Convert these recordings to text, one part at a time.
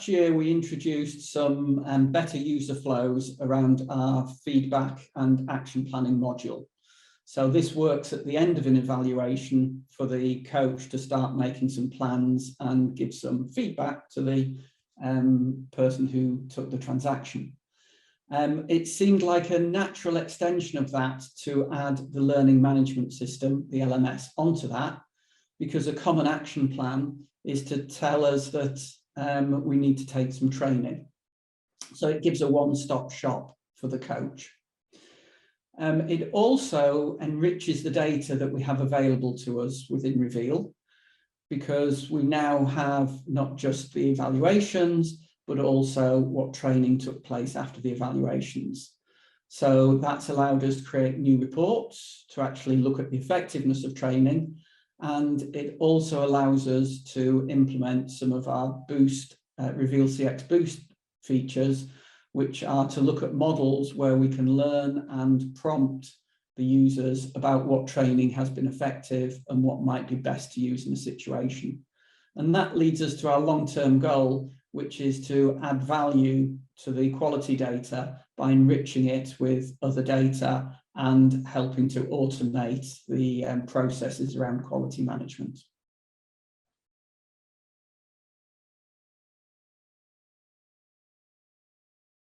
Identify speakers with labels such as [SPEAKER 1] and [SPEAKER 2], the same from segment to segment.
[SPEAKER 1] last year we introduced some better user flows around our feedback and action planning module. So this works at the end of an evaluation for the coach to start making some plans and give some feedback to the person who took the transaction. It seemed like a natural extension of that to add the learning management system, the LMS, onto that, because a common action plan is to tell us that we need to take some training. So it gives a one-stop shop for the coach. It also enriches the data that we have available to us within Reveal, because we now have not just the evaluations, but also what training took place after the evaluations. So that's allowed us to create new reports to actually look at the effectiveness of training. And it also allows us to implement some of our Boost, RevealCX Boost features, which are to look at models where we can learn and prompt the users about what training has been effective and what might be best to use in a situation. And that leads us to our long-term goal, which is to add value to the quality data by enriching it with other data and helping to automate the processes around quality management.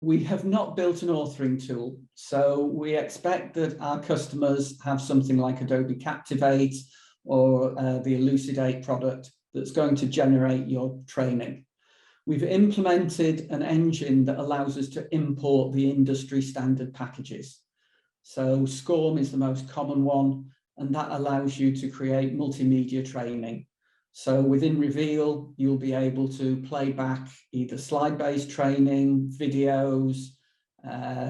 [SPEAKER 1] We have not built an authoring tool, so we expect that our customers have something like Adobe Captivate or the Elucidate product that's going to generate your training. We've implemented an engine that allows us to import the industry standard packages. So SCORM is the most common one, and that allows you to create multimedia training. So within Reveal, you'll be able to play back either slide-based training, videos,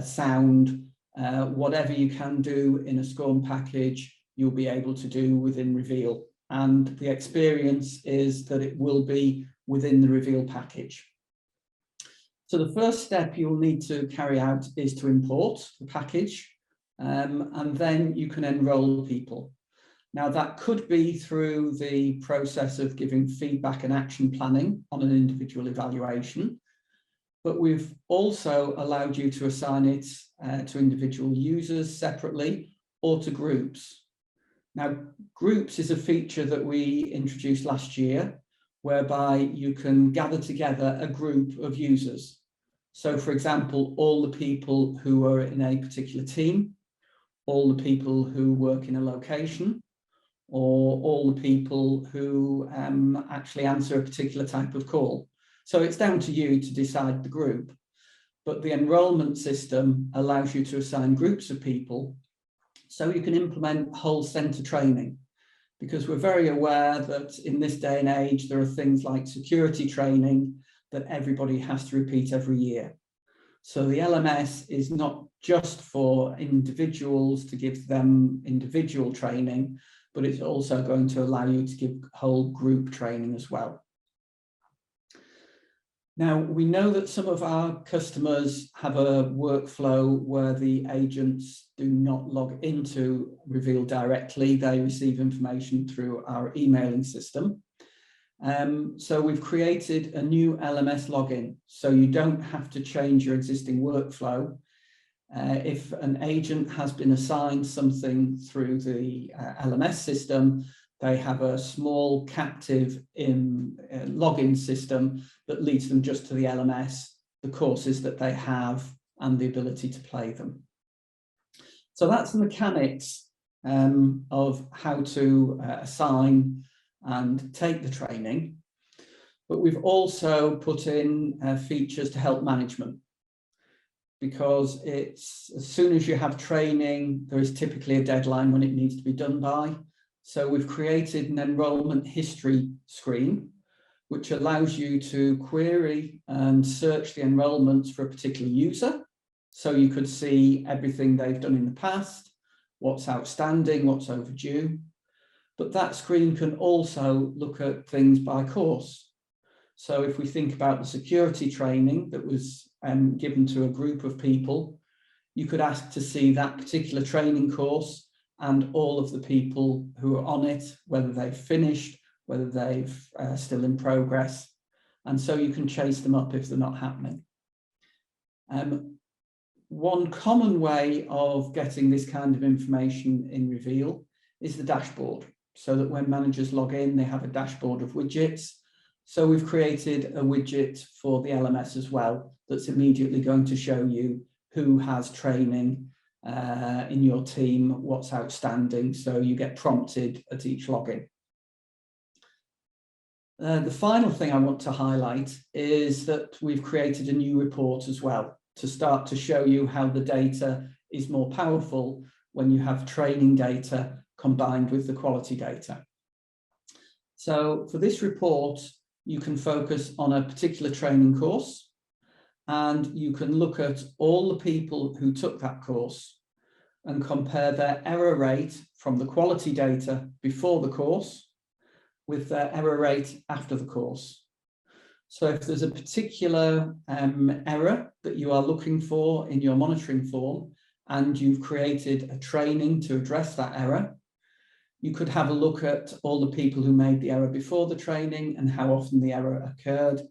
[SPEAKER 1] sound, whatever you can do in a SCORM package, you'll be able to do within Reveal. And the experience is that it will be within the Reveal package. So the first step you'll need to carry out is to import the package, and then you can enroll people. Now that could be through the process of giving feedback and action planning on an individual evaluation, but we've also allowed you to assign it to individual users separately or to groups. Now, groups is a feature that we introduced last year, whereby you can gather together a group of users. So for example, all the people who are in a particular team, all the people who work in a location, or all the people who actually answer a particular type of call. So it's down to you to decide the group, but the enrollment system allows you to assign groups of people so you can implement whole center training, because we're very aware that in this day and age, there are things like security training that everybody has to repeat every year. So the LMS is not just for individuals to give them individual training, but it's also going to allow you to give whole group training as well. Now, we know that some of our customers have a workflow where the agents do not log into Reveal directly. They receive information through our emailing system. So we've created a new LMS login, so you don't have to change your existing workflow. If an agent has been assigned something through the LMS system, they have a small captive login system that leads them just to the LMS, the courses that they have, and the ability to play them. So that's the mechanics of how to assign and take the training. But we've also put in features to help management, because it's as soon as you have training, there is typically a deadline when it needs to be done by. So we've created an enrollment history screen, which allows you to query and search the enrollments for a particular user. So you could see everything they've done in the past, what's outstanding, what's overdue. But that screen can also look at things by course. So if we think about the security training that was given to a group of people, you could ask to see that particular training course and all of the people who are on it, whether they've finished, whether they've still in progress. and so you can chase them up if they're not happening. One common way of getting this kind of information in Reveal is the dashboard, so that when managers log in, they have a dashboard of widgets. So we've created a widget for the LMS as well that's immediately going to show you who has training in your team, what's outstanding, so you get prompted at each login. The final thing I want to highlight is that we've created a new report as well to start to show you how the data is more powerful when you have training data combined with the quality data. So for this report, you can focus on a particular training course, and you can look at all the people who took that course and compare their error rate from the quality data before the course with their error rate after the course. So if there's a particular error that you are looking for in your monitoring form, and you've created a training to address that error, you could have a look at all the people who made the error before the training and how often the error occurred,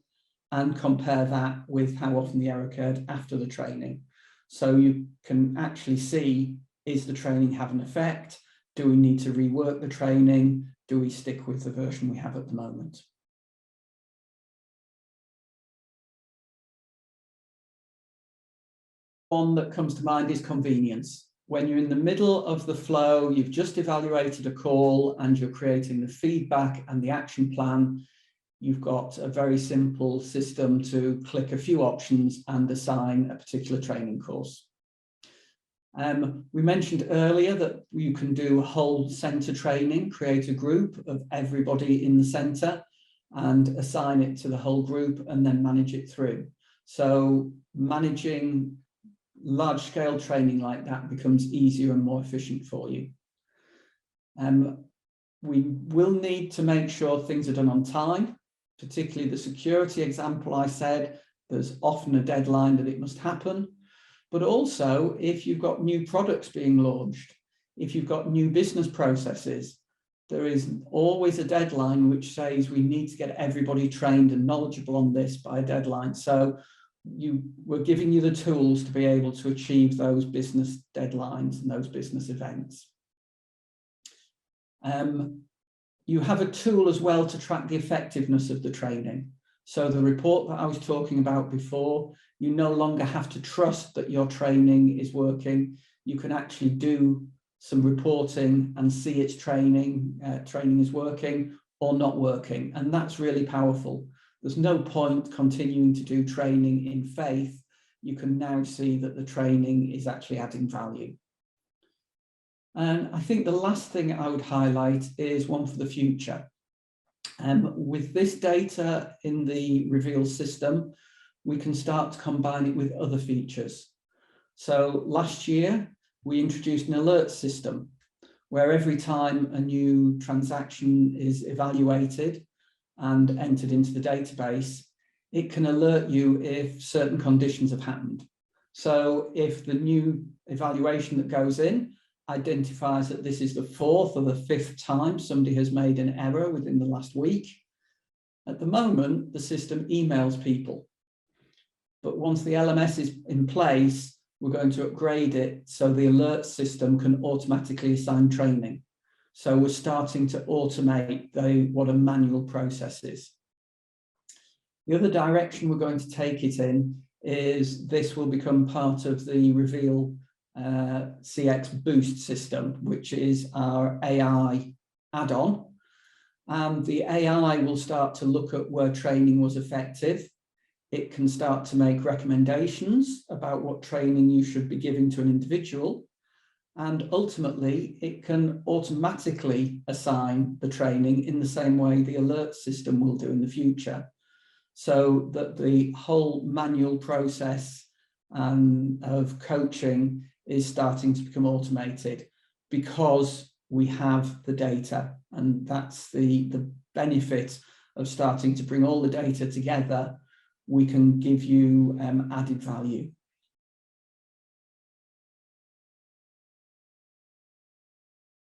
[SPEAKER 1] and compare that with how often the error occurred after the training. So you can actually see, is the training have an effect? Do we need to rework the training? Do we stick with the version we have at the moment? One that comes to mind is convenience. When you're in the middle of the flow, you've just evaluated a call and you're creating the feedback and the action plan, you've got a very simple system to click a few options and assign a particular training course. We mentioned earlier that you can do a whole center training, create a group of everybody in the center and assign it to the whole group and then manage it through. So managing large-scale training like that becomes easier and more efficient for you. We will need to make sure things are done on time, particularly the security example I said, there's often a deadline that it must happen. But also, if you've got new products being launched, if you've got new business processes, there is always a deadline which says we need to get everybody trained and knowledgeable on this by a deadline. So we're giving you the tools to be able to achieve those business deadlines and those business events. You have a tool as well to track the effectiveness of the training. So the report that I was talking about before, you no longer have to trust that your training is working. You can actually do some reporting and see its training is working or not working. And that's really powerful. There's no point continuing to do training in faith. You can now see that the training is actually adding value. And I think the last thing I would highlight is one for the future. With this data in the Reveal system, we can start to combine it with other features. So last year, we introduced an alert system where every time a new transaction is evaluated and entered into the database, it can alert you if certain conditions have happened. So if the new evaluation that goes in identifies that this is the 4th or the 5th time somebody has made an error within the last week, at the moment, the system emails people. But once the LMS is in place, we're going to upgrade it so the alert system can automatically assign training. So we're starting to automate what a manual process is. The other direction we're going to take it in is this will become part of the RevealCX Boost system, which is our AI add-on. And the AI will start to look at where training was effective. It can start to make recommendations about what training you should be giving to an individual. And ultimately, it can automatically assign the training in the same way the alert system will do in the future, so that the whole manual process of coaching is starting to become automated because we have the data. And that's the benefit of starting to bring all the data together. We can give you added value.